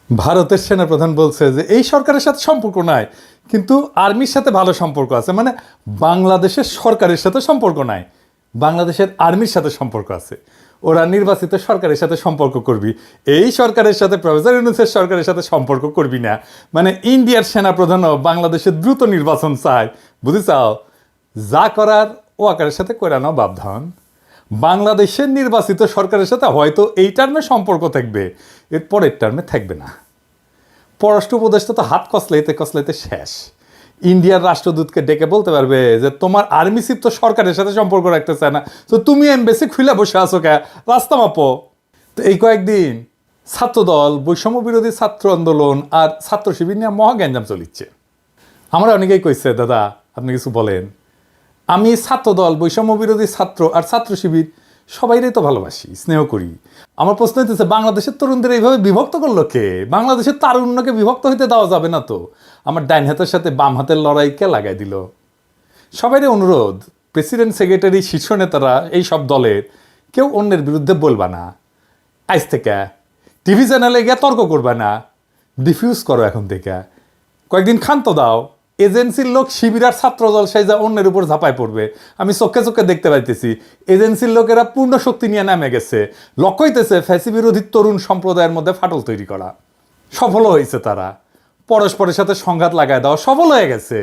ভারতের সেনাপ্রধান বলছে যে এই সরকারের সাথে সম্পর্ক নাই, কিন্তু আর্মির সাথে ভালো সম্পর্ক আছে। মানে বাংলাদেশের সরকারের সাথে সম্পর্ক নাই, বাংলাদেশের আর্মির সাথে সম্পর্ক আছে। ওরা নির্বাচিত সরকারের সাথে সম্পর্ক করবি, এই সরকারের সাথে প্রফেসর ইউনূসের সরকারের সাথে সম্পর্ক করবি না। মানে ইন্ডিয়ার সেনাপ্রধানও বাংলাদেশের দ্রুত নির্বাচন চায়, বুঝেছাও? যা করার ও আকারের সাথে করে নাও বাপধান। বাংলাদেশের নির্বাচিত সরকারের সাথে হয়তো এই টার্মে সম্পর্ক থাকবে, এর পরের টার্মে থাকবে না। পররাষ্ট্র উপদেষ্টা তো হাত কসলাইতে কসলাইতে শেষ। ইন্ডিয়ার রাষ্ট্রদূতকে ডেকে বলতে পারবে যে তোমার আর্মি চিফ তো সরকারের সাথে সম্পর্ক রাখতে চায় না, তো তুমি এমবেসি খুলে বসে আছো কে, রাস্তা মাপো। তো এই কয়েকদিন ছাত্রদল, বৈষম্য বিরোধী ছাত্র আন্দোলন আর ছাত্র শিবির নিয়ে মহা গ্যাঞ্জাম চলিচ্ছে। আমরা অনেকেই কইছে দাদা আপনি কিছু বলেন। আমি ছাত্রদল, বৈষম্য বিরোধী ছাত্র আর ছাত্র শিবির সবাইরাই তো ভালোবাসি, স্নেহ করি। আমার প্রশ্ন হইতেছে বাংলাদেশের তরুণদের এইভাবে বিভক্ত করলো কে? বাংলাদেশের তারুণ্যকে বিভক্ত হইতে দেওয়া যাবে না তো। আমার ডাইন হাতের সাথে বাম হাতের লড়াই কে লাগাই দিল? সবাইরে অনুরোধ, প্রেসিডেন্ট, সেক্রেটারি, শীর্ষ নেতারা এই সব দলের কেউ অন্যের বিরুদ্ধে বলবা না। আজ থেকে টিভি চ্যানেলে গিয়ে তর্ক করবা না, ডিফিউজ করো এখন থেকে। কয়েকদিন ক্ষান্ত দাও। এজেন্সির লোক শিবির আর ছাত্রদল সাইজা অন্যের উপর ঝাঁপায় পড়বে, আমি চোখে চোখে দেখতে পাইতেছি। এজেন্সির লোকেরা পূর্ণ শক্তি নিয়ে নামে গেছে, লক্ষ্য হইতেছে ফ্যাসি বিরোধী তরুণ সম্প্রদায়ের মধ্যে ফাটল তৈরি করা। সফল হয়েছে তারা, পরস্পরের সাথে সংঘাত লাগায় দেওয়া সফল হয়ে গেছে।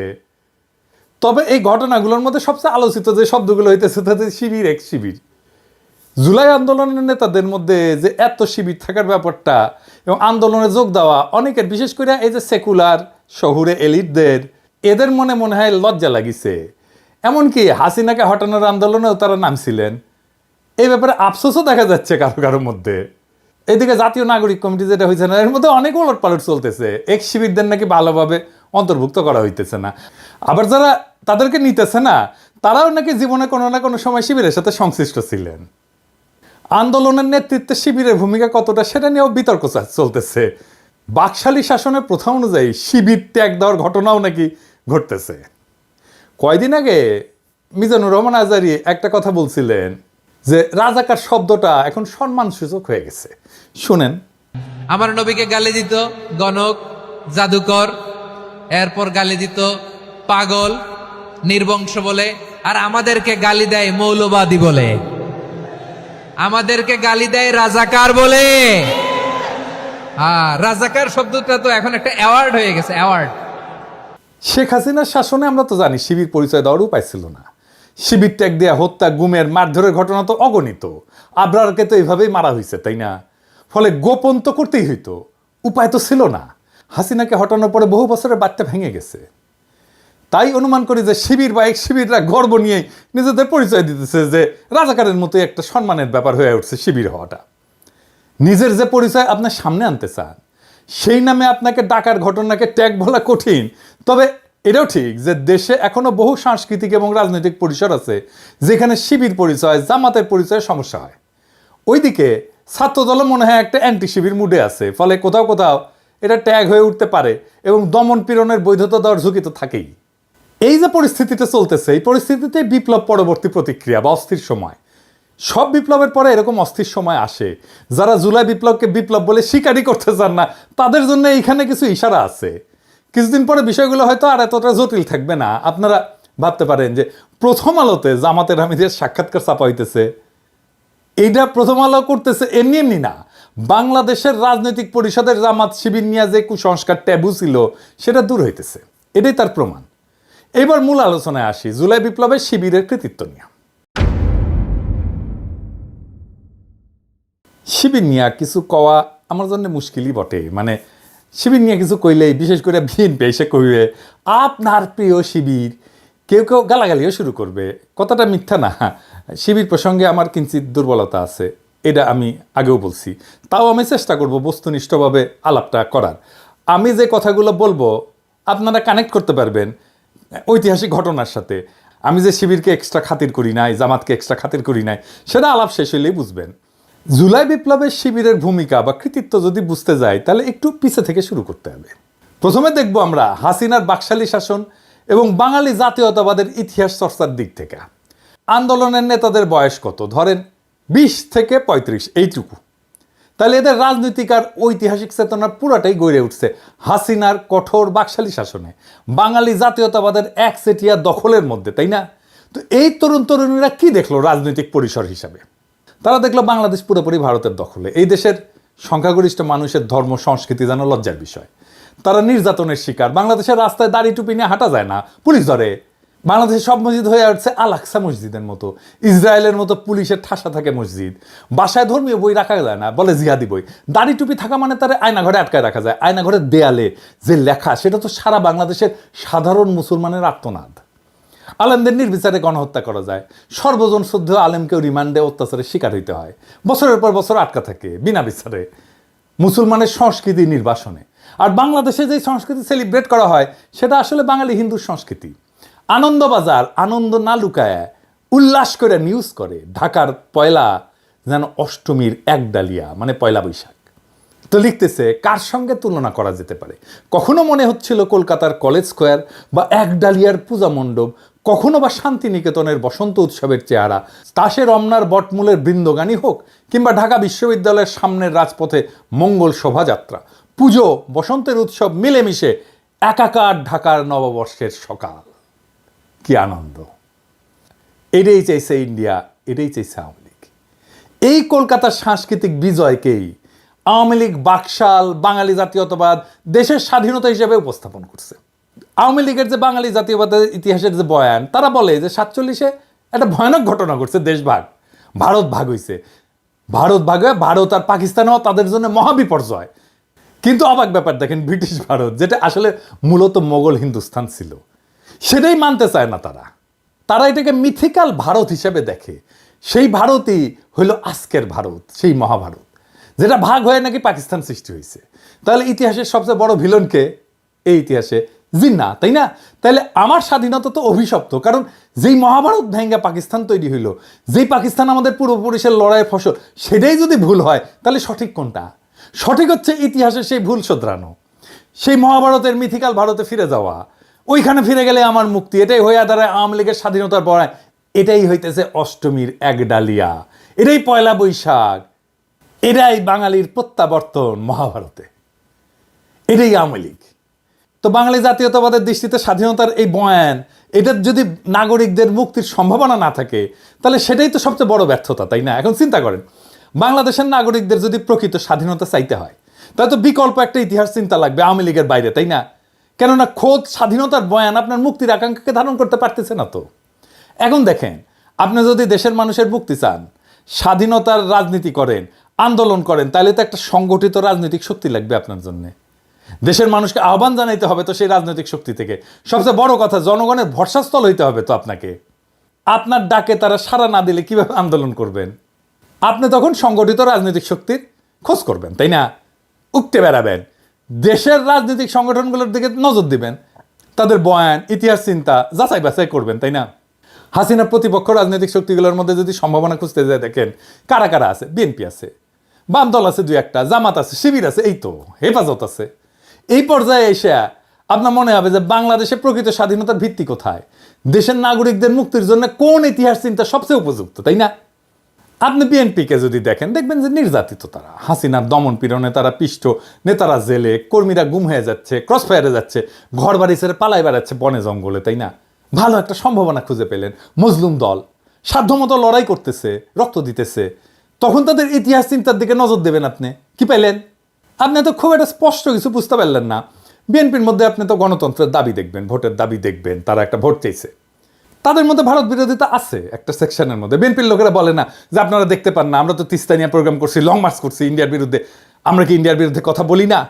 তবে এই ঘটনাগুলোর মধ্যে সবচেয়ে আলোচিত যে শব্দগুলো হইতেছে তাদের শিবির এক শিবির। জুলাই আন্দোলনের নেতাদের মধ্যে যে এত শিবির থাকার ব্যাপারটা এবং আন্দোলনে যোগ দেওয়া অনেকের, বিশেষ করে এই যে সেকুলার শহুরে এলিটদের, এদের মনে মনে হয় লজ্জা লাগিছে। এমনকি হাসিনাকে হটানোর আন্দোলনেও তারা নামছিলেন। এই ব্যাপারে আফসোসও দেখা যাচ্ছে কারো কারোর মধ্যে। এদিকে জাতীয় নাগরিক কমিটি যেটা হয়েছে না, এর মধ্যে অনেক ওলট পালট চলতেছে। এক শিবিরদের নাকি ভালোভাবে অন্তর্ভুক্ত করা হইতেছে না, আবার যারা তাদেরকে নিতেছে না তারাও নাকি জীবনে কোনো না কোনো সময় শিবিরের সাথে সংশ্লিষ্ট ছিলেন। আন্দোলনের নেতৃত্বে শিবিরের ভূমিকা কতটা সেটা নিয়েও বিতর্ক চলতেছে। বাকশালী শাসনের প্রথা অনুযায়ী শিবির ত্যাগ দেওয়ার ঘটনাও নাকি ঘটতেছে। কয়দিন আগে মিজানুর রহমান আজারি একটা কথা বলছিলেন যে রাজাকার শব্দটা এখন সম্মানসূচক হয়ে গেছে। শুনেন। আমার নবীকে গালি দিত গণক, জাদুকর, এরপর গালি দিত পাগল, নির্বংশ বলে, আর আমাদেরকে গালি দেয় মৌলবাদী বলে, আমাদেরকে গালি দেয় রাজাকার বলে। রাজাকার শব্দটা তো এখন একটা অ্যাওয়ার্ড হয়ে গেছে, অ্যাওয়ার্ড। শেখ হাসিনার শাসনে আমরা তো জানি শিবির পরিচয় দেওয়ার উপায় ছিল না। শিবির ত্যাগ দেয়া, হত্যা, গুমের, মারধরের ঘটনা তো অগণিত। আবরারকে তো এইভাবেই মারা হয়েছে, তাই না? ফলে গোপন তো করতেই হইতো, উপায় তো ছিল না। হাসিনাকে হটানোর পরে বহু বছরের বাচ্চা ভেঙে গেছে। তাই অনুমান করি যে শিবির বা এক শিবিররা গর্ব নিয়ে নিজেদের পরিচয় দিতেছে যে রাজাকারের মতো একটা সম্মানের ব্যাপার হয়ে উঠছে শিবির হওয়াটা। নিজের যে পরিচয় আপনার সামনে আনতে চান, সেই নামে আপনাকে ডাকার ঘটনাকে ট্যাগ বলা কঠিন। তবে এটাও ঠিক যে দেশে এখনো বহু সাংস্কৃতিক এবং রাজনৈতিক পরিসর আছে যেখানে শিবির পরিচয়, জামাতের পরিচয়ে সমস্যা হয়। ওইদিকে ছাত্রদল মনে হয় একটা অ্যান্টি শিবির মুডে আছে, ফলে কোথাও কোথাও এটা ট্যাগ হয়ে উঠতে পারে এবং দমন পীড়নের বৈধতা দেওয়ার ঝুঁকি তো থাকেই। এই যে পরিস্থিতিটা চলতেছে, এই পরিস্থিতিতে বিপ্লব পরবর্তী প্রতিক্রিয়া বা অস্থির সময়। সব বিপ্লবের পরে এরকম অস্থির সময় আসে। যারা জুলাই বিপ্লবকে বিপ্লব বলে স্বীকারই করতে চান না, তাদের জন্য এইখানে কিছু ইশারা আছে। কিছুদিন পরে বিষয়গুলো হয়তো আর এতটা জটিল থাকবে না। আপনারা ভাবতে পারেন যে প্রথম আলোতে জামাতের আমিরের সাক্ষাৎকার ছাপা হইতেছে, এইটা প্রথম আলো করতেছে এমনি এমনি না। বাংলাদেশের রাজনৈতিক পরিষদের জামাত শিবির নিয়ে যে কুসংস্কার ট্যাবু ছিল সেটা দূর হইতেছে, এটাই তার প্রমাণ। এবার মূল আলোচনায় আসি, জুলাই বিপ্লবের শিবিরের কৃতিত্ব নিয়ে। শিবির নিয়ে কিছু কওয়া আমার জন্য মুশকিলই বটে। মানে শিবির নিয়ে কিছু কইলেই, বিশেষ করে বিএনপি এসে কইবে আপনার প্রিয় শিবির, কেউ কেউ গালাগালিও শুরু করবে। কথাটা মিথ্যা না, শিবির প্রসঙ্গে আমার কিঞ্চিত দুর্বলতা আছে, এটা আমি আগেও বলছি। তাও আমি চেষ্টা করব বস্তুনিষ্ঠভাবে আলাপটা করার। আমি যে কথাগুলো বলবো আপনারা কানেক্ট করতে পারবেন ঐতিহাসিক ঘটনার সাথে। আমি যে শিবিরকে এক্সট্রা খাতির করি নাই, জামাতকে এক্সট্রা খাতির করি নাই, সেটা আলাপ শেষ হইলেই বুঝবেন। জুলাই বিপ্লবের শিবিরের ভূমিকা বা কৃতিত্ব যদি বুঝতে যাই তাহলে একটু পিছে থেকে শুরু করতে হবে। প্রথমে দেখব আমরা হাসিনার বাকশালী শাসন এবং বাঙালি জাতীয়তাবাদের ইতিহাস চর্চার দিক থেকে। আন্দোলনের নেতাদের বয়স কত? ধরেন 20 থেকে 35, এইটুকু। তাহলে এদের রাজনৈতিক আর ঐতিহাসিক চেতনা পুরাটাই গড়ে উঠছে হাসিনার কঠোর বাকশালী শাসনে, বাঙালি জাতীয়তাবাদের একচেটিয়া দখলের মধ্যে, তাই না? তো এই তরুণ তরুণীরা কি দেখলো রাজনৈতিক পরিসর হিসাবে? তারা দেখলো বাংলাদেশ পুরোপুরি ভারতের দখলে, এই দেশের সংখ্যাগরিষ্ঠ মানুষের ধর্ম সংস্কৃতি যেন লজ্জার বিষয়, তারা নির্যাতনের শিকার, বাংলাদেশের রাস্তায় দাড়ি টুপি নিয়ে হাঁটা যায় না, পুলিশ ধরে। বাংলাদেশের সব মসজিদ হয়ে উঠছে আল আকসা মসজিদের মতো, ইসরায়েলের মতো পুলিশের ঠাসা থাকে মসজিদ, বাসায় ধর্মীয় বই রাখা যায় না, বলে জিহাদি বই। দাড়ি টুপি থাকা মানে তারা আয়নাঘরে আটকায় রাখা যায়, আয়নাঘরের দেয়ালে যে লেখা সেটা তো সারা বাংলাদেশের সাধারণ মুসলমানের আর্তনাদ। আলেমদের নির্বিচারে গণহত্যা করা যায়, সর্বজন শুদ্ধ আলেমকেও রিমান্ডে অত্যাচারের শিকার হইতে হয়, বছরের পর বছর আটকা থাকে বিনা বিচারে মুসলমানের সংস্কৃতি নির্বাসনে। আর বাংলাদেশে যে সংস্কৃতি সেলিব্রেট করা হয় সেটা আসলে বাঙালি হিন্দুর সংস্কৃতি। আনন্দবাজার আনন্দ না লুকায় উল্লাস করে নিউজ করে ঢাকার পয়লা যেন অষ্টমীর এক ডালিয়া, মানে পয়লা বৈশাখ। তো লিখতেছে কার সঙ্গে তুলনা করা যেতে পারে? কখনো মনে হচ্ছিল কলকাতার কলেজ স্কোয়ার বা এক ডালিয়ার পূজা মণ্ডপ, কখনো বা শান্তিনিকেতনের বসন্ত উৎসবের চেহারা, তাসে রমনার বটমূলের বৃন্দগানী হোক, কিংবা ঢাকা বিশ্ববিদ্যালয়ের সামনের রাজপথে মঙ্গল শোভাযাত্রা, পুজো বসন্তের উৎসব মিলেমিশে একাকার ঢাকার নববর্ষের সকাল। কি আনন্দ! এটাই চাইছে ইন্ডিয়া, এটাই চাইছে আওয়ামী লীগ। এই কলকাতার সাংস্কৃতিক বিজয়কেই আওয়ামী লীগ বাকশাল বাঙালি জাতীয়তাবাদ দেশের স্বাধীনতা হিসেবে উপস্থাপন করছে। আওয়ামী লীগের যে বাঙালি জাতীয়বাদের ইতিহাসের যে বয়ান, তারা বলে যে 47-এ একটা ভয়ানক ঘটনা ঘটছে, দেশ ভাগ, ভারত ভাগ হয়েছে, ভারত ভাগ হয়ে ভারত আর পাকিস্তানও তাদের জন্য মহাবিপর্যয়। কিন্তু অবাক ব্যাপার দেখেন, ব্রিটিশ ভারত যেটা আসলে মূলত মোগল হিন্দুস্তান ছিল, সেটাই মানতে চায় না তারা। তারা এটাকে মিথিক্যাল ভারত হিসেবে দেখে। সেই ভারতই হইল আজকের ভারত, সেই মহাভারত যেটা ভাগ হয়ে নাকি পাকিস্তান সৃষ্টি হয়েছে। তাহলে ইতিহাসের সবচেয়ে বড় ভিলনকে এই ইতিহাসে জিন্না, তাই না? তাহলে আমার স্বাধীনতা তো অভিশপ্ত, কারণ যেই মহাভারত ভেঙ্গা পাকিস্তান তৈরি হইল, যেই পাকিস্তান আমাদের পূর্বপুরুষের লড়াইয়ের ফসল, সেটাই যদি ভুল হয় তাহলে সঠিক কোনটা? সঠিক হচ্ছে ইতিহাসের সেই ভুল শোধরানো, সেই মহাভারতের মিথিক্যাল ভারতে ফিরে যাওয়া। ওইখানে ফিরে গেলে আমার মুক্তি, এটাই হইয়া দাঁড়ায় আওয়ামী লীগের স্বাধীনতার বড়ায়। এটাই হইতেছে অষ্টমীর এক ডালিয়া, এটাই পয়লা বৈশাখ, এটাই বাঙালির প্রত্যাবর্তন মহাভারতে, এটাই আওয়ামী লীগ। তো বাঙালি জাতীয়তাবাদের দৃষ্টিতে স্বাধীনতার এই বয়ান, এটার যদি নাগরিকদের মুক্তির সম্ভাবনা না থাকে তাহলে সেটাই তো সবচেয়ে বড় ব্যর্থতা, তাই না? এখন চিন্তা করেন, বাংলাদেশের নাগরিকদের যদি প্রকৃত স্বাধীনতা চাইতে হয় তাহলে তো বিকল্প একটা ইতিহাস চিন্তা লাগবে আওয়ামী লীগের বাইরে, তাই না? কেননা খোদ স্বাধীনতার বয়ান আপনার মুক্তির আকাঙ্ক্ষাকে ধারণ করতে পারতেছে না। তো এখন দেখেন, আপনি যদি দেশের মানুষের মুক্তি চান, স্বাধীনতার রাজনীতি করেন, আন্দোলন করেন, তাহলে তো একটা সংগঠিত রাজনৈতিক শক্তি লাগবে আপনার জন্য। দেশের মানুষকে আহ্বান জানাইতে হবে তো সেই রাজনৈতিক শক্তি থেকে। সবচেয়ে বড় কথা, জনগণের ভরসাস্থল হইতে হবে তো আপনাকে। আপনার ডাকে তারা সাড়া না দিলে কিভাবে আন্দোলন করবেন? আপনি তখন সংগঠিত রাজনৈতিক শক্তির খোঁজ করবেন, তাই না? উঠতে বেড়াবেন, দেশের রাজনৈতিক সংগঠনগুলোর দিকে নজর দিবেন, তাদের বয়ান ইতিহাস চিন্তা যাচাই বাছাই করবেন, তাই না? হাসিনা প্রতিপক্ষ রাজনৈতিক শক্তিগুলোর মধ্যে যদি সম্ভাবনা খুঁজতে যায়, দেখেন কারা কারা আছে। বিএনপি আছে, বাম দল আছে, দুই একটা, জামাত আছে, শিবির আছে, এই তো হেফাজত আছে। এই পর্যায়ে এসে আপনার মনে হবে যে বাংলাদেশে প্রকৃত স্বাধীনতার ভিত্তি কোথায়, দেশের নাগরিকদের মুক্তির জন্য কোন ইতিহাস চিন্তা সবচেয়ে উপযুক্ত, তাই না? আপনি বিএনপিকে যদি দেখেন, দেখবেন যে নির্যাতিত তারা, হাসিনার দমন পীড়নে তারা পিষ্ট, নেতারা জেলে, কর্মীরা গুম হয়ে যাচ্ছে, ক্রসফায়ারে যাচ্ছে, ঘর বাড়ি ছেড়ে পালাই বেড়াচ্ছে বনে জঙ্গলে, তাই না? ভালো একটা সম্ভাবনা খুঁজে পেলেন, মজলুম দল সাধ্যমতো লড়াই করতেছে, রক্ত দিতেছে, তখন তাদের ইতিহাস চিন্তার দিকে নজর দেবেন। আপনি কি পেলেন? আপনি তো খুব একটা স্পষ্ট কিছু বুঝতে পারলেন না। বিএনপির মধ্যে আপনি তো গণতন্ত্রের দাবি দেখবেন, ভোটের দাবি দেখবেন, তারা একটা ভোট চাইছে, তাদের মধ্যে ভারত বিরোধিতা আছে একটা সেকশনের মধ্যে। বিএনপির লোকেরা বলে না যে আপনারা দেখতে পান না, আমরা তো তিস্তা নিয়ে প্রোগ্রাম করছি, লং মার্চ করছি ইন্ডিয়ার বিরুদ্ধে, আমরা কি ইন্ডিয়ার বিরুদ্ধে কথা বলি না?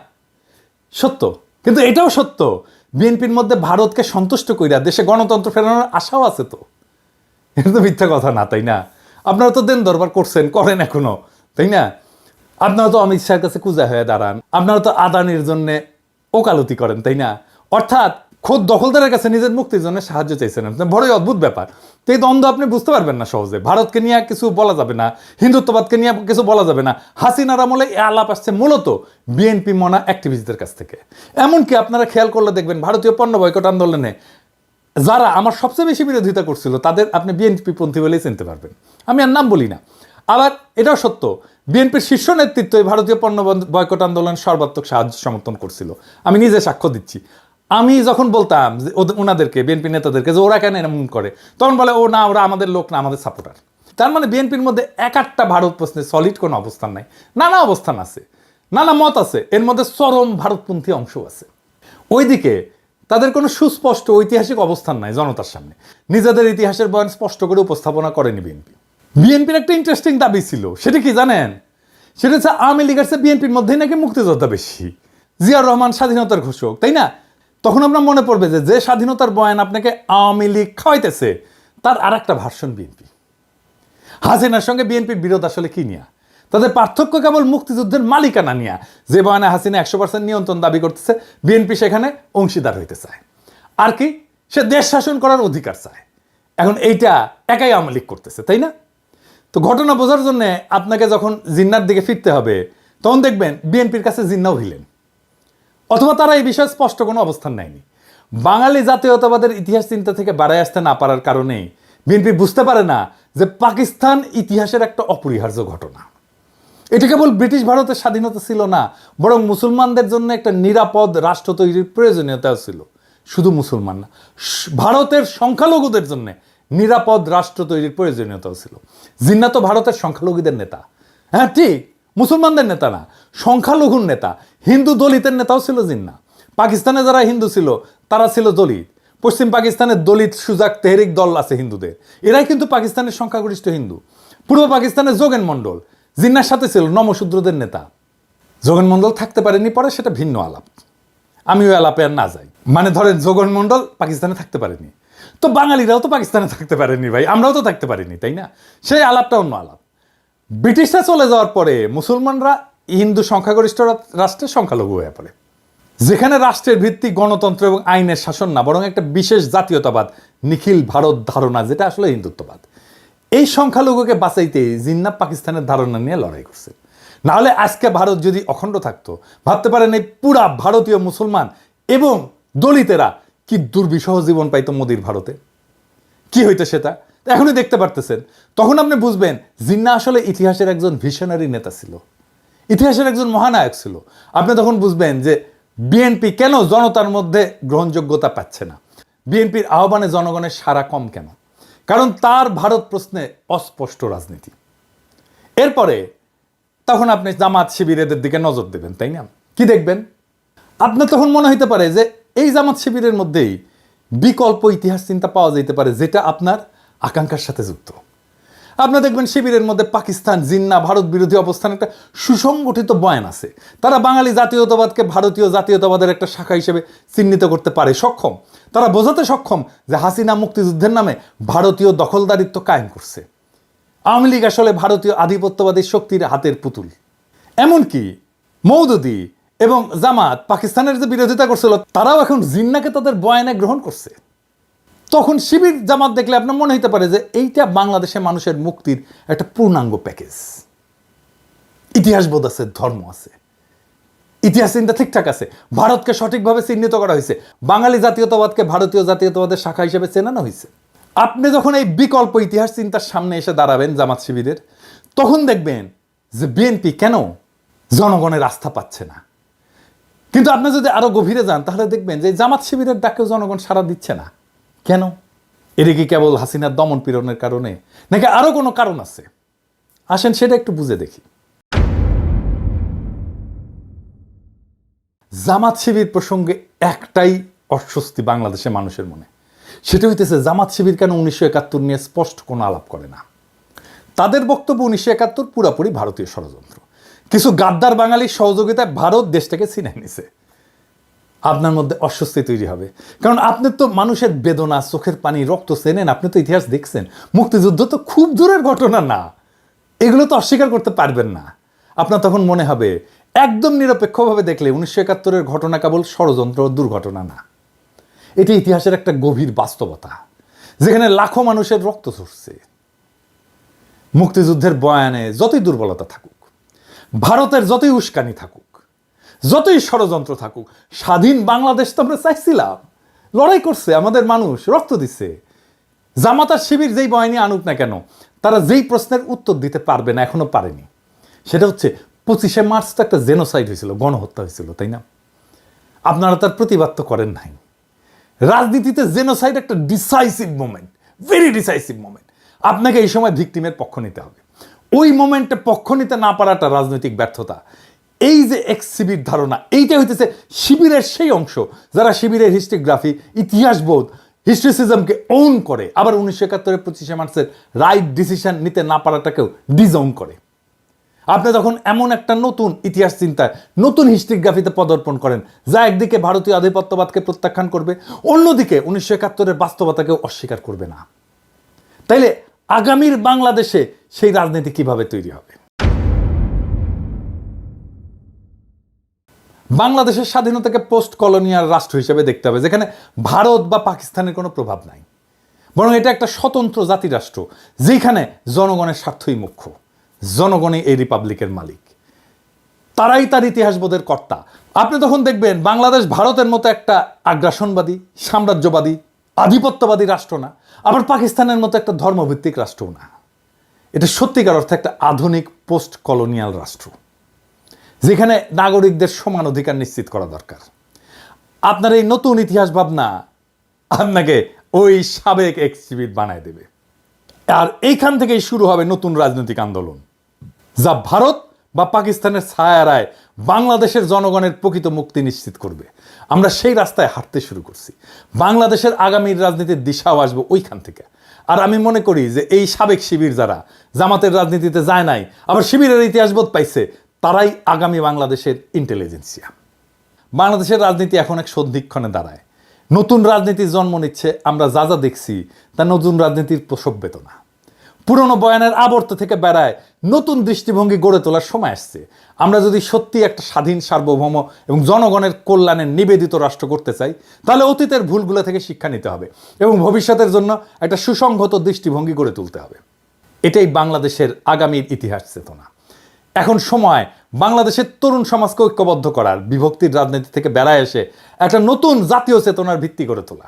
সত্য, কিন্তু এটাও সত্য, বিএনপির মধ্যে ভারতকে সন্তুষ্ট কইরা দেশে গণতন্ত্র ফেরানোর আশাও আছে। তো এটা তো মিথ্যা কথা না, তাই না? আপনারা তো দেন দরবার করছেন, করেন এখনো, তাই না? আপনারা তো অমিত শাহের কাছে কুজা হয়ে দাঁড়ান, আপনারা তো আদানির জন্য ওকালতি করেন, তাই না? অর্থাৎ খোদ দখলদারের কাছে নিজের মুক্তির জন্য সাহায্য চাইছেন। বড়ই অদ্ভুত ব্যাপার। তো এই দ্বন্দ্ব আপনি বুঝতে পারবেন না সহজে। ভারতকে নিয়ে কিছু বলা যাবে না, হিন্দুত্ববাদকে নিয়ে কিছু বলা যাবে না। হাসিনার আমলে এই আলাপ আসছে মূলত বিএনপি মনা অ্যাক্টিভিস্টদের কাছ থেকে। এমনকি আপনারা খেয়াল করলে দেখবেন, ভারতীয় পণ্য বয়কট আন্দোলনে যারা আমার সবচেয়ে বেশি বিরোধিতা করছিল, তাদের আপনি বিএনপি পন্থী বলেই চিনতে পারবেন। আমি আর নাম বলি না। আবার এটাও সত্য বিএনপির শীর্ষ নেতৃত্ব এই ভারতীয় পণ্য বয়কট আন্দোলন সর্বাত্মক সাহায্য সমর্থন করছিল। আমি নিজে সাক্ষ্য দিচ্ছি। আমি যখন বলতাম যে ওনাদেরকে, বিএনপি নেতাদেরকে, যে ওরা কেন এরকম করে, তখন বলে ও না, ওরা আমাদের লোক না, আমাদের সাপোর্টার। তার মানে বিএনপির মধ্যে একটা ভারত প্রশ্নে সলিড কোনো অবস্থান নাই, নানা অবস্থান আছে, নানা মত আছে, এর মধ্যে চরম ভারতপন্থী অংশ আছে। ওইদিকে তাদের কোনো সুস্পষ্ট ঐতিহাসিক অবস্থান নাই জনতার সামনে, নিজেদের ইতিহাসের বয়ান স্পষ্ট করে উপস্থাপনা করেনি বিএনপি। বিএনপির একটা ইন্টারেস্টিং দাবি ছিল, সেটা কি জানেন? সেটা হচ্ছে আওয়ামী লীগের চেয়ে বিএনপির মধ্যেই নাকি মুক্তিযোদ্ধা বেশি। জিয়াউর রহমান স্বাধীনতার ঘোষক, তাই না? তখন আমরা মনে পড়বে যে স্বাধীনতার বয়ান আপনাকে আওয়ামী লীগ খাওয়াইতেছে, তার আর একটা ভার্সন বিএনপি। হাসিনার সঙ্গে বিএনপির বিরোধ আসলে কি নিয়ে? তাদের পার্থক্য কেবল মুক্তিযুদ্ধের মালিকানা নিয়ে। যে বয়ানে হাসিনা 100% নিয়ন্ত্রণ দাবি করতেছে, বিএনপি সেখানে অংশীদার হইতে চায়। আর কি, সে দেশ শাসন করার অধিকার চায়। এখন এইটা একাই আওয়ামী লীগ করতেছে, তাই না? তো ঘটনা বোঝার জন্য আপনাকে যখন জিন্নার দিকে ফিরতে হবে, তখন দেখবেন বিএনপির কাছে জিন্নাও হিলেন, অথবা তারা এই বিষয়ে স্পষ্ট কোনো অবস্থান নেয়নি। বাঙালি জাতীয়তাবাদের ইতিহাস চিন্তা থেকে বাড়ায় আসতে না পারার কারণেই বিএনপি বুঝতে পারে না যে পাকিস্তান ইতিহাসের একটা অপরিহার্য ঘটনা। এটা কেবল ব্রিটিশ ভারতের স্বাধীনতা ছিল না, বরং মুসলমানদের জন্য একটা নিরাপদ রাষ্ট্র তৈরির প্রয়োজনীয়তাও ছিল। শুধু মুসলমান না, ভারতের সংখ্যালঘুদের জন্য নিরাপদ রাষ্ট্র তৈরির প্রয়োজনীয়তাও ছিল। জিন্না তো ভারতের সংখ্যালঘুদের নেতা, হ্যাঁ ঠিক, মুসলমানদের নেতা না, সংখ্যালঘুর নেতা, হিন্দু দলিতের নেতাও ছিল জিন্না। পাকিস্তানে যারা হিন্দু ছিল তারা ছিল দলিত। পশ্চিম পাকিস্তানের দলিত সুজাক তেহরিক দল আছে হিন্দুদের, এরাই কিন্তু পাকিস্তানের সংখ্যাগরিষ্ঠ হিন্দু। পূর্ব পাকিস্তানের যোগেন মণ্ডল জিন্নার সাথে ছিল নমশূদ্রদের নেতা। যোগেন মণ্ডল থাকতে পারেনি পরে, সেটা ভিন্ন আলাপ, আমি ওই আলাপে আর না যাই। মানে ধরেন যোগেন মণ্ডল পাকিস্তানে থাকতে পারেনি, তো বাঙালিরাও তো পাকিস্তানে থাকতে পারেনি ভাই, আমরাও তো থাকতে পারিনি, তাই না? সেই আলাপটা অন্য আলাপ। ব্রিটিশরা চলে যাওয়ার পরে মুসলমানরা হিন্দু সংখ্যাগরিষ্ঠ রাষ্ট্রের সংখ্যালঘু হয়ে পড়ে, যেখানে রাষ্ট্রের ভিত্তি গণতন্ত্র এবং আইনের শাসন না, বরং একটা বিশেষ জাতীয়তাবাদ, নিখিল ভারত ধারণা, যেটা আসলে হিন্দুত্ববাদ। এই সংখ্যালঘুকে বাঁচাইতে জিন্না পাকিস্তানের ধারণা নিয়ে লড়াই করছে। নাহলে আজকে ভারত যদি অখণ্ড থাকতো, ভাবতে পারেন এই পুরা ভারতীয় মুসলমান এবং দলিতেরা কি দুর্বিষহ জীবন পাইতো মোদির ভারতে, কি হইতো সেটা এখনই দেখতে পারতেছেন। তখন আপনি বুঝবেন জিন্না আসলে ইতিহাসের একজন ভিশনারি নেতা ছিল, ইতিহাসের একজন মহানায়ক ছিল। আপনি তখন বুঝবেন যে বিএনপি কেন জনতার মধ্যে গ্রহণযোগ্যতা পাচ্ছে না, বিএনপির আহ্বানে জনগণের সাড়া কম কেন, কারণ তার ভারত প্রশ্নে অস্পষ্ট রাজনীতি। এরপরে তখন আপনি জামাত শিবিরের দিকে নজর দেবেন, তাই না? কি দেখবেন? আপনার তখন মনে হইতে পারে যে এই জামাত শিবিরের মধ্যেই বিকল্প ইতিহাস চিন্তা পাওয়া যেতে পারে, যেটা আপনার আকাঙ্ক্ষার সাথে যুক্ত। আপনারা দেখবেন শিবিরের মধ্যে পাকিস্তান, জিন্না, ভারত বিরোধী অবস্থান একটা সুসংগঠিত বয়ান আছে। তারা বাঙালি জাতীয়তাবাদকে ভারতীয় জাতীয়তাবাদের একটা শাখা হিসেবে চিহ্নিত করতে পারে, সক্ষম। তারা বোঝাতে সক্ষম যে হাসিনা মুক্তিযুদ্ধের নামে ভারতীয় দখলদারিত্ব কায়েম করছে। আওয়ামী লীগ আসলে ভারতীয় আধিপত্যবাদী শক্তির হাতের পুতুল। এমনকি মওদুদি এবং জামাত পাকিস্তানের যে বিরোধিতা করছিল, তারাও এখন জিন্নাকে তাদের বয়ানে গ্রহণ করছে। তখন শিবির জামাত দেখলে আপনার মনে হতে পারে যে এইটা বাংলাদেশের মানুষের মুক্তির একটা পূর্ণাঙ্গ প্যাকেজ। ইতিহাস বোধ আছে, ধর্ম আছে, ইতিহাস চিন্তা ঠিকঠাক আছে, ভারতকে সঠিকভাবে চিহ্নিত করা হয়েছে, বাঙালি জাতীয়তাবাদকে ভারতীয় জাতীয়তাবাদের শাখা হিসেবে চেনানো হয়েছে। আপনি যখন এই বিকল্প ইতিহাস চিন্তার সামনে এসে দাঁড়াবেন জামাত শিবিরের, তখন দেখবেন যে বিএনপি কেন জনগণের আস্থা পাচ্ছে না। কিন্তু আপনি যদি আরো গভীরে যান, তাহলে দেখবেন যে জামাত শিবিরের ডাকেও জনগণ সাড়া দিচ্ছে না। কেন? এটা কি কেবল হাসিনার দমন পীড়নের কারণে, নাকি আরো কোনো কারণ আছে? আসেন সেটা একটু বুঝে দেখি। জামাত শিবির প্রসঙ্গে একটাই অস্বস্তি বাংলাদেশের মানুষের মনে, সেটা হইতেছে জামাত শিবির কেন 1971 নিয়ে স্পষ্ট কোনো আলাপ করে না। তাদের বক্তব্য 1971 পুরাপুরি ভারতীয় ষড়যন্ত্র, কিছু গাদ্দার বাঙালির সহযোগিতায় ভারত দেশটাকে ছিনে নিছে। আপনার মধ্যে অস্বস্তি তৈরি হবে, কারণ আপনি তো মানুষের বেদনা, চোখের পানি, রক্ত চেনেন, আপনি তো ইতিহাস দেখছেন। মুক্তিযুদ্ধ তো খুব দূরের ঘটনা না, এগুলো তো অস্বীকার করতে পারবেন না। আপনার তখন মনে হবে একদম নিরপেক্ষভাবে দেখলে 1971-এর ঘটনা কেবল ষড়যন্ত্র ও দুর্ঘটনা না, এটি ইতিহাসের একটা গভীর বাস্তবতা, যেখানে লাখো মানুষের রক্ত ঝরছে। মুক্তিযুদ্ধের বয়ানে যতই দুর্বলতা থাকুক, ভারতের যতই উস্কানি থাকুক, যতই ষড়যন্ত্র থাকুক, স্বাধীন বাংলাদেশ তো আমরা চাইছিলাম, লড়াই করছে আমাদের মানুষ, রক্ত দিচ্ছে। জামাত আর শিবির যেই বয়ানি আনুক না কেন, তারা যেই প্রশ্নের উত্তর দিতে পারবে না, এখনো পারেনি, সেটা হচ্ছে 25শে মার্চ তো একটা জেনোসাইড হয়েছিল, গণহত্যা হয়েছিল, তাই না? আপনারা তার প্রতিবাদ তো করেন নাই। রাজনীতিতে জেনোসাইড একটা decisive moment, very decisive moment. আপনাকে এই সময় ভিকটিমের পক্ষ নিতে হবে। ওই মোমেন্টে পক্ষ নিতে না পারাটা রাজনৈতিক ব্যর্থতা। এই যে এক্স শিবির ধারণা, এইটা হইতেছে শিবিরের সেই অংশ যারা শিবিরের হিস্ট্রিগ্রাফি, ইতিহাসবোধ, হিস্ট্রিসিজমকে ওন করে, আবার 1971 25শে মার্চের রাইট ডিসিশন নিতে না পারাটাকেও ডিজওন করে। আপনি যখন এমন একটা নতুন ইতিহাস চিন্তায়, নতুন হিস্ট্রিগ্রাফিতে পদার্পণ করেন যা একদিকে ভারতীয় আধিপত্যবাদকে প্রত্যাখ্যান করবে, অন্যদিকে 1971 বাস্তবতাকেও অস্বীকার করবে না, তাইলে আগামীর বাংলাদেশে সেই রাজনীতি কিভাবে তৈরি হবে? বাংলাদেশের স্বাধীনতাকে পোস্ট কলোনিয়াল রাষ্ট্র হিসেবে দেখতে হবে, যেখানে ভারত বা পাকিস্তানের কোনো প্রভাব নাই, বরং এটা একটা স্বতন্ত্র জাতি রাষ্ট্র যেখানে জনগণের স্বার্থই মুখ্য, জনগণই এই রিপাবলিকের মালিক, তারাই তার ইতিহাসবোধের কর্তা। আপনি তখন দেখবেন বাংলাদেশ ভারতের মতো একটা আগ্রাসনবাদী, সাম্রাজ্যবাদী, আধিপত্যবাদী রাষ্ট্র না, আবার পাকিস্তানের মতো একটা ধর্মভিত্তিক রাষ্ট্রও না। এটা সত্যিকার অর্থে একটা আধুনিক পোস্ট কলোনিয়াল রাষ্ট্র যেখানে নাগরিকদের সমান অধিকার নিশ্চিত করা দরকার। আপনার এই নতুন ইতিহাস ভাবনা আপনাকে ওই সাবেক এক্সিবিট বানায় দেবে, আর এইখান থেকেই শুরু হবে নতুন রাজনৈতিক আন্দোলন যা ভারত বা পাকিস্তানের ছায়ারায় বাংলাদেশের জনগণের প্রকৃত মুক্তি নিশ্চিত করবে। আমরা সেই রাস্তায় হাঁটতে শুরু করছি। বাংলাদেশের আগামীর রাজনীতির দিশাও আসবে ওইখান থেকে। আর আমি মনে করি যে এই সাবেক শিবির যারা জামাতের রাজনীতিতে যায় নাই, আবার শিবিরের ইতিহাসবোধ পাইছে, তারাই আগামী বাংলাদেশের ইন্টেলিজেন্সিয়া। বাংলাদেশের রাজনীতি এখন এক সন্ধিক্ষণে দাঁড়ায়। নতুন রাজনীতির জন্ম নিচ্ছে। আমরা যা যা দেখছি তা নতুন রাজনীতির প্রসব বেদনা। পুরনো বয়ানের আবর্ত থেকে বেড়ায় নতুন দৃষ্টিভঙ্গি গড়ে তোলার সময় আসছে। আমরা যদি সত্যি একটা স্বাধীন, সার্বভৌম এবং জনগণের কল্যাণে নিবেদিত রাষ্ট্র করতে চাই, তাহলে অতীতের ভুলগুলো থেকে শিক্ষা নিতে হবে এবং ভবিষ্যতের জন্য একটা সুসংহত দৃষ্টিভঙ্গি গড়ে তুলতে হবে। এটাই বাংলাদেশের আগামীর ইতিহাস চেতনা। এখন সময় বাংলাদেশের তরুণ সমাজকে ঐক্যবদ্ধ করার, বিভক্তির রাজনীতি থেকে বেড়ায় এসে একটা নতুন জাতীয় চেতনার ভিত্তি গড়ে তোলা।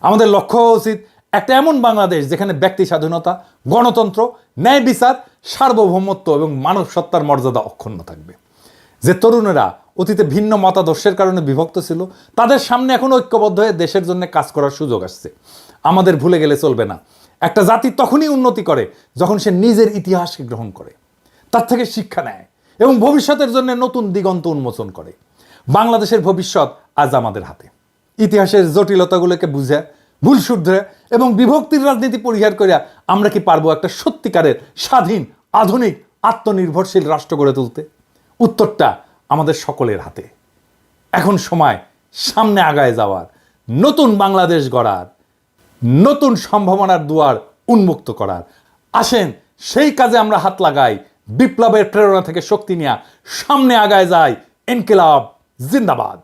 আমাদের লক্ষ্য হওয়া উচিত একটা এমন বাংলাদেশ যেখানে ব্যক্তি স্বাধীনতা, গণতন্ত্র, ন্যায় বিচার, সার্বভৌমত্ব এবং মানব সত্তার মর্যাদা অক্ষুণ্ণ থাকবে। যে তরুণেরা অতীতে ভিন্ন মতাদর্শের কারণে বিভক্ত ছিল, তাদের সামনে এখন ঐক্যবদ্ধ হয়ে দেশের জন্য কাজ করার সুযোগ আসছে। আমাদের ভুলে গেলে চলবে না। একটা জাতি তখনই উন্নতি করে যখন সে নিজের ইতিহাসকে গ্রহণ করে, তার থেকে শিক্ষা নেয় এবং ভবিষ্যতের জন্য নতুন দিগন্ত উন্মোচন করে। বাংলাদেশের ভবিষ্যৎ আজ আমাদের হাতে। ইতিহাসের জটিলতাগুলোকে বুঝে, ভুল শুধরে এবং বিভক্তির রাজনীতি পরিহার করে আমরা কি পারবো একটা সত্যিকারের স্বাধীন, আধুনিক, আত্মনির্ভরশীল রাষ্ট্র গড়ে তুলতে? উত্তরটা আমাদের সকলের হাতে। এখন সময় সামনে আগায় যাওয়ার, নতুন বাংলাদেশ গড়ার, নতুন সম্ভাবনার দুয়ার উন্মুক্ত করার। আসেন সেই কাজে আমরা হাত লাগাই। বিপ্লবের প্রেরণা থেকে শক্তি নিয়ে সামনে আগায় যায়। ইনকিলাব জিন্দাবাদ।